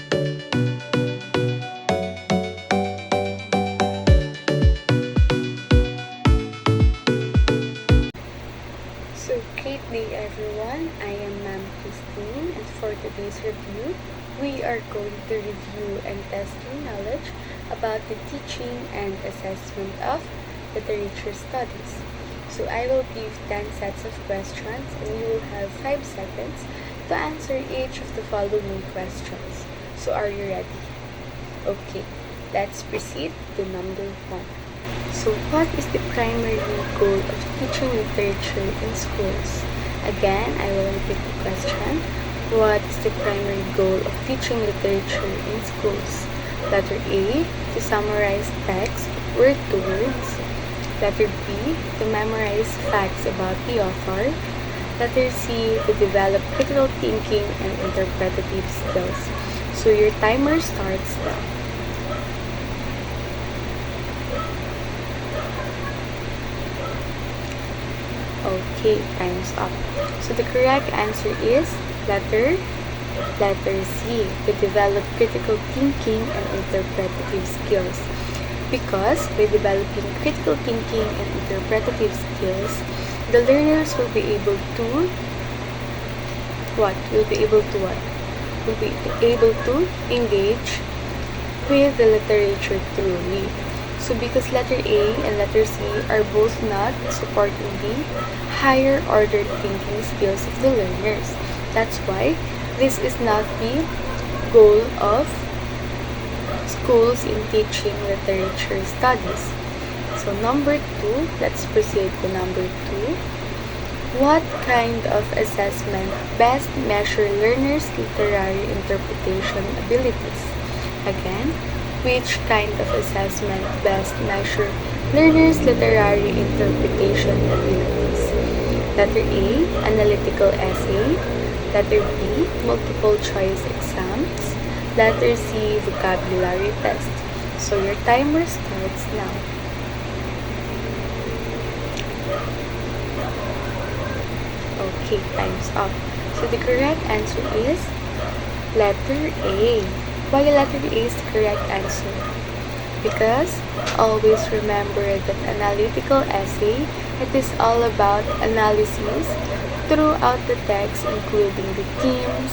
So, great day everyone. I am Ma'am Christine, and for today's review, we are going to review and test your knowledge about the teaching and assessment of literature studies. So, I will give 10 sets of questions and you will have 5 seconds to answer each of the following questions. So, are you ready? Okay, let's proceed to number 1. So, what is the primary goal of teaching literature in schools? Again, I will repeat the question. What is the primary goal of teaching literature in schools? Letter A, to summarize text word to words. Letter B, to memorize facts about the author. Letter C, to develop critical thinking and interpretative skills. So, your timer starts now. Okay, time's up. So the correct answer is letter C, to develop critical thinking and interpretative skills. Because by developing critical thinking and interpretative skills, the learners will be able to engage with the literature truly. So because letter A and letter C are both not supporting the higher order thinking skills of the learners. That's why this is not the goal of schools in teaching literature studies. So number 2, let's proceed to number 2. What kind of assessment best measure learners' literary interpretation abilities? Again, which kind of assessment best measure learners' literary interpretation abilities? Letter A, analytical essay. Letter B, multiple choice exams. Letter C, vocabulary test. So your timer starts now. Okay, time's up. So the correct answer is letter A. Why letter A is the correct answer? Because always remember that analytical essay, it is all about analysis throughout the text, including the themes,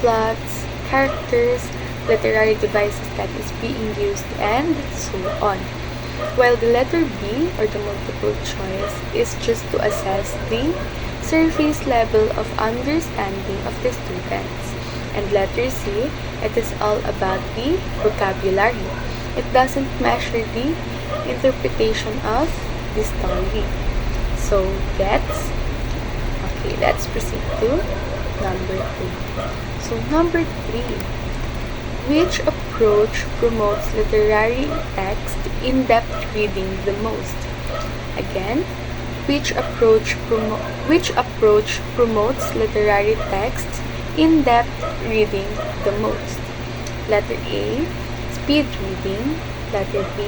plots, characters, literary devices that is being used, and so on. While the letter B, or the multiple choice, is just to assess the surface level of understanding of the students. And letter C, it is all about the vocabulary. It doesn't measure the interpretation of the story. So, let's proceed to number 3. So, number 3. Which approach promotes literary text in-depth reading the most? Again, which approach promotes literary text in-depth reading the most? Letter A, speed reading. Letter B,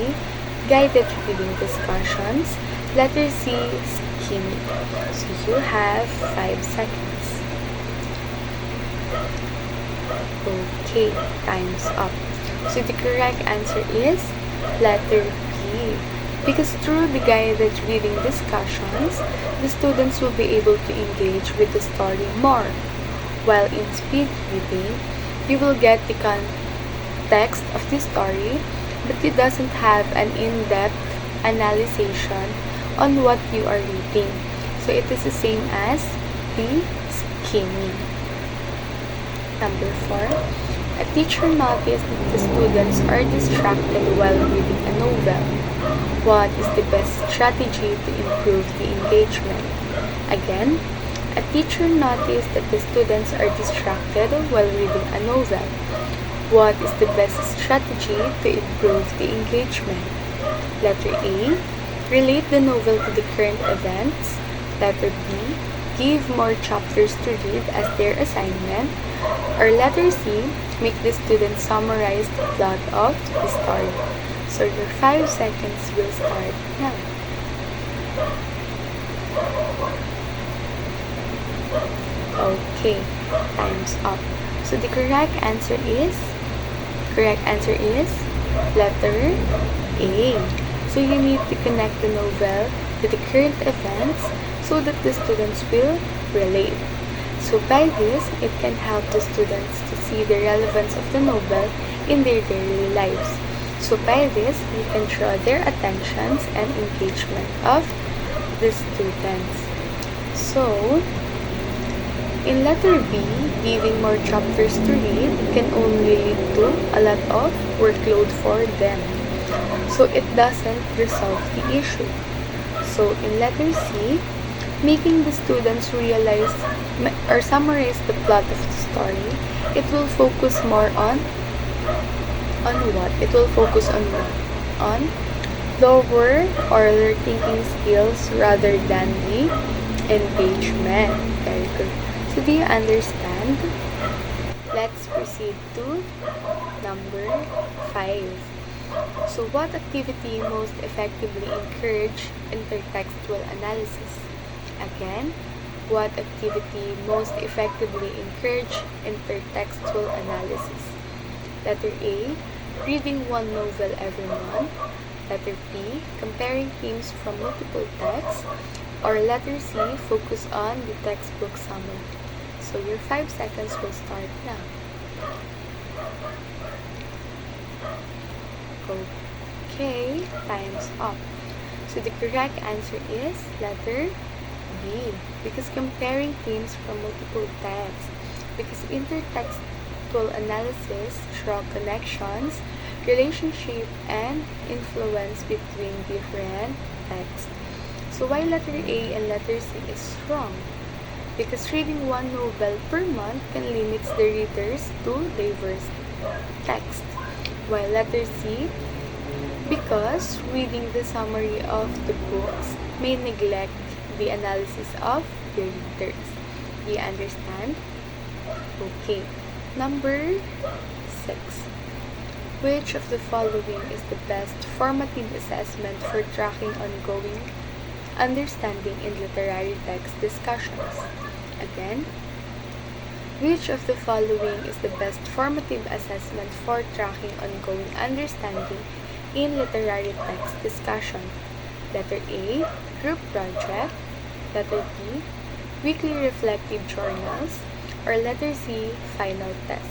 guided reading discussions. Letter C, skimming. So you have 5 seconds. Okay, time's up. So the correct answer is letter B. Because through the guided reading discussions, the students will be able to engage with the story more. While in speed reading, you will get the context of the story, but it doesn't have an in-depth analysis on what you are reading. So it is the same as the skimming. Number 4. A teacher noticed that the students are distracted while reading a novel. What is the best strategy to improve the engagement? Again, a teacher noticed that the students are distracted while reading a novel. What is the best strategy to improve the engagement? Letter A, relate the novel to the current events. Letter B, give more chapters to read as their assignment. Or letter C, make the students summarize the plot of the story. So your 5 seconds will start now. Okay, time's up. So the correct answer is correct answer is letter A. So you need to connect the novel to the current events so that the students will relate. So by this, it can help the students to see the relevance of the novel in their daily lives. So by this, you can draw their attentions and engagement of the students. So, in letter B, giving more chapters to read can only lead to a lot of workload for them. So it doesn't resolve the issue. So in letter C, making the students realize or summarize the plot of the story, it will focus more on what? It will focus on what? On lower oral thinking skills rather than the engagement. Very good. So do you understand? Let's proceed to number 5. So what activity most effectively encourage intertextual analysis? Again, what activity most effectively encourage intertextual analysis? Letter A, reading one novel every month. Letter B, comparing themes from multiple texts. Or letter C, focus on the textbook summary. So your 5 seconds will start now. Okay, time's up. So the correct answer is letter B, because comparing themes from multiple texts, because intertextual analysis draw connections, relationship, and influence between different texts. So why letter A and letter C is wrong? Because reading one novel per month can limit the readers to diverse texts. While letter C, because reading the summary of the books may neglect the analysis of the readers. Do you understand? Okay. Number 6. Which of the following is the best formative assessment for tracking ongoing understanding in literary text discussions? Again, which of the following is the best formative assessment for tracking ongoing understanding in literary text discussion? Letter A, group project. Letter B, weekly reflective journals. Or letter C, final test.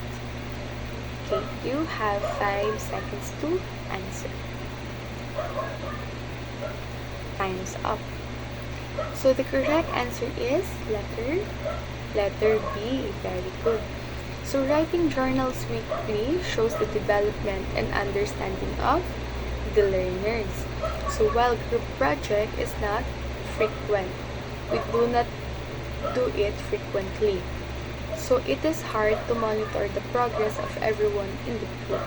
Okay, you have 5 seconds to answer. Time's up. So the correct answer is letter B. Very good. So writing journals weekly shows the development and understanding of the learners. So while group project is not frequent, we do not do it frequently. So it is hard to monitor the progress of everyone in the group.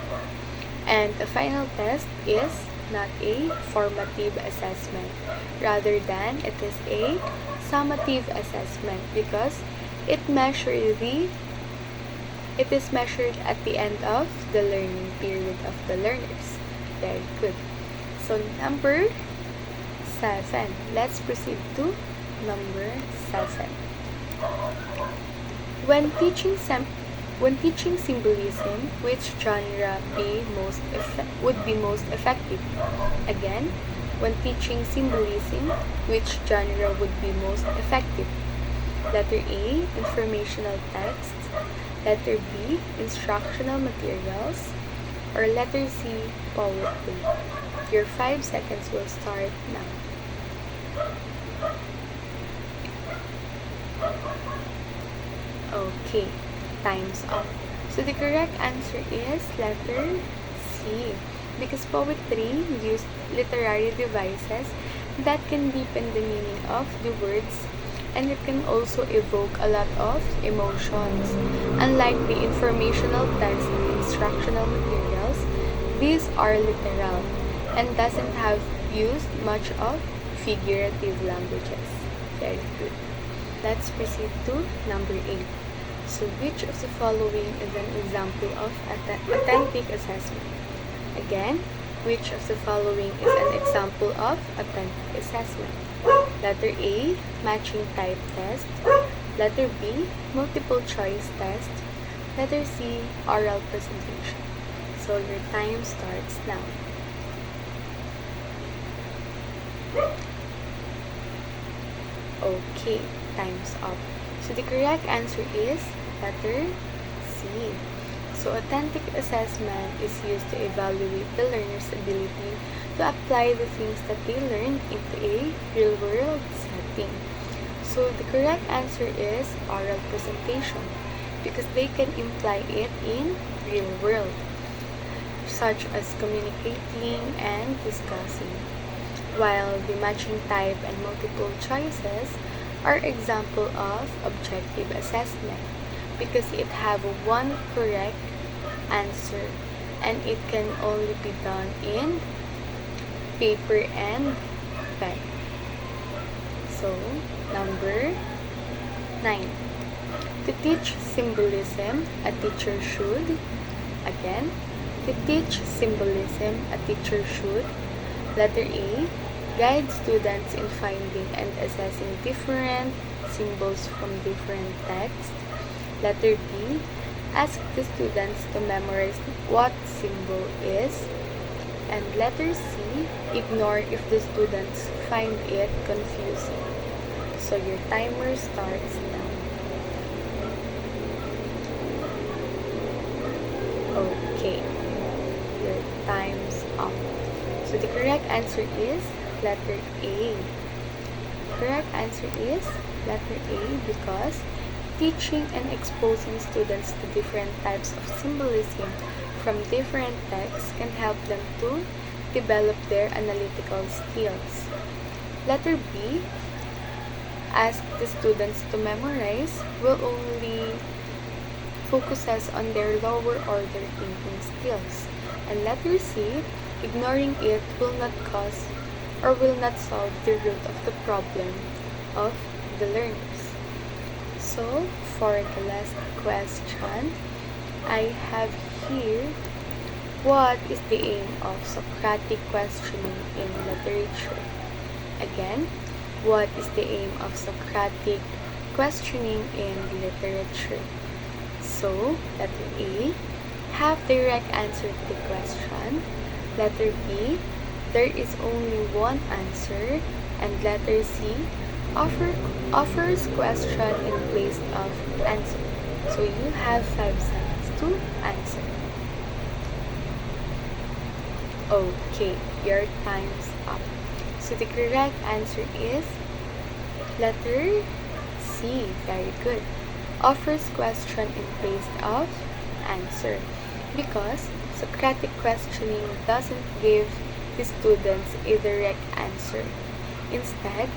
And a final test is not a formative assessment. Rather than it is a summative assessment because it is measured at the end of the learning period of the learners. Very good. So number 7. Let's proceed to number 7. When teaching symbolism, which genre would be most effective? Again, when teaching symbolism, which genre would be most effective? Letter A, informational text. Letter B, instructional materials. Or letter C, poetry. Your 5 seconds will start now. Okay, time's up. So the correct answer is letter C, because poetry used literary devices that can deepen the meaning of the words, and it can also evoke a lot of emotions. Unlike the informational text and instructional materials, these are literal and doesn't have used much of figurative languages. Very good. Let's proceed to number 8. So which of the following is an example of authentic assessment? Again, which of the following is an example of authentic assessment? Letter A, matching type test. Letter B, multiple choice test. Letter C, oral presentation. So your time starts now. Okay, time's up. So the correct answer is letter C. So authentic assessment is used to evaluate the learner's ability to apply the things that they learned into a real-world setting. So the correct answer is oral presentation because they can imply it in real world, such as communicating and discussing, while the matching type and multiple choices are example of objective assessment because it have one correct answer and it can only be done in paper and pen. So, number 9. To teach symbolism, a teacher should, again, to teach symbolism, a teacher should, letter A, guide students in finding and assessing different symbols from different texts. Letter B, ask the students to memorize what symbol is. And letter C, ignore if the students find it confusing. So your timer starts now. Okay, your time's up. So the correct answer is letter A. Correct answer is letter A because teaching and exposing students to different types of symbolism from different texts can help them to develop their analytical skills. Letter B, ask the students to memorize will only focuses on their lower order thinking skills. And letter C, ignoring it will not cause or will not solve the root of the problem of the learners. So, for the last question, I have here, what is the aim of Socratic questioning in literature? Again, what is the aim of Socratic questioning in literature? So, letter A, have direct answer to the question. Letter B, there is only one answer. And letter C, offers question in place of answer. So you have 5 seconds to answer. Okay, your time's up. So the correct answer is letter C. Very good. Offers question in place of answer because Socratic questioning doesn't give the students a direct answer. Instead,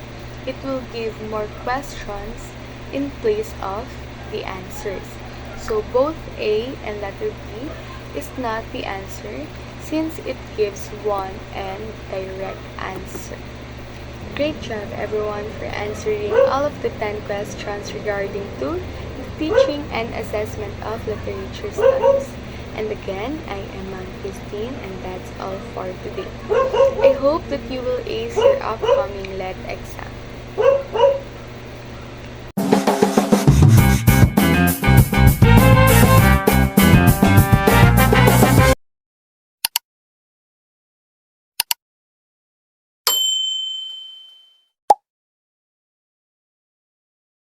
it will give more questions in place of the answers. So both A and letter B is not the answer since it gives one and direct answer. Great job everyone for answering all of the 10 questions regarding to the teaching and assessment of literature studies. And again, I am Ma'am Christine and that's all for today. I hope that you will ace your upcoming LET exam.